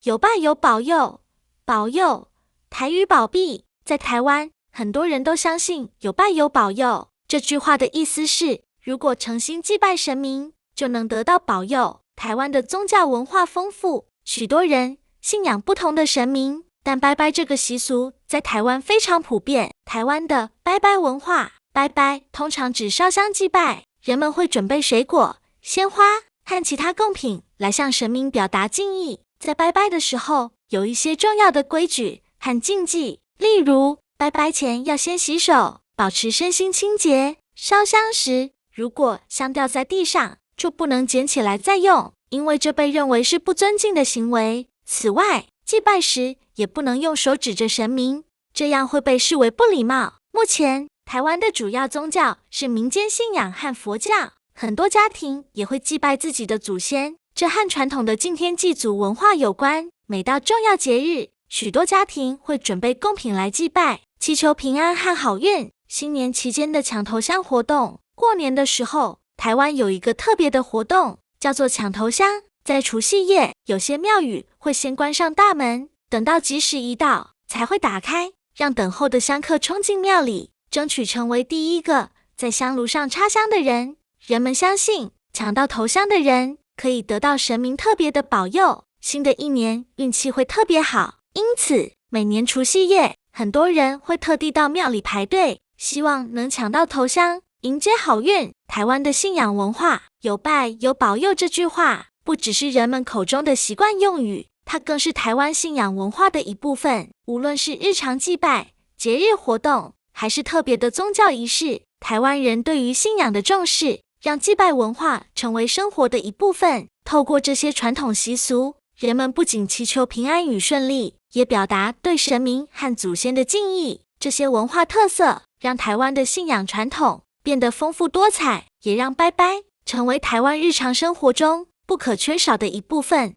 有拜有保佑，保佑，台语保庇。在台湾，很多人都相信有拜有保佑。这句话的意思是，如果诚心祭拜神明，就能得到保佑。台湾的宗教文化丰富，许多人信仰不同的神明，但拜拜这个习俗在台湾非常普遍。台湾的拜拜文化，拜拜通常指烧香祭拜，人们会准备水果、鲜花和其他贡品来向神明表达敬意。在拜拜的时候，有一些重要的规矩和禁忌，例如拜拜前要先洗手，保持身心清洁。烧香时，如果香掉在地上，就不能捡起来再用，因为这被认为是不尊敬的行为。此外，祭拜时也不能用手指着神明，这样会被视为不礼貌。目前，台湾的主要宗教是民间信仰和佛教，很多家庭也会祭拜自己的祖先，这和传统的敬天祭祖文化有关。每到重要节日，许多家庭会准备贡品来祭拜，祈求平安和好运。新年期间的抢头香活动，过年的时候，台湾有一个特别的活动，叫做抢头香。在除夕夜，有些庙宇会先关上大门，等到吉时一到，才会打开，让等候的香客冲进庙里，争取成为第一个在香炉上插香的人。人们相信，抢到头香的人可以得到神明特别的保佑，新的一年运气会特别好。因此，每年除夕夜，很多人会特地到庙里排队，希望能抢到头香，迎接好运。台湾的信仰文化，有拜有保佑这句话，不只是人们口中的习惯用语，它更是台湾信仰文化的一部分。无论是日常祭拜、节日活动，还是特别的宗教仪式，台湾人对于信仰的重视，让祭拜文化成为生活的一部分。透过这些传统习俗，人们不仅祈求平安与顺利，也表达对神明和祖先的敬意。这些文化特色让台湾的信仰传统变得丰富多彩，也让拜拜成为台湾日常生活中不可缺少的一部分。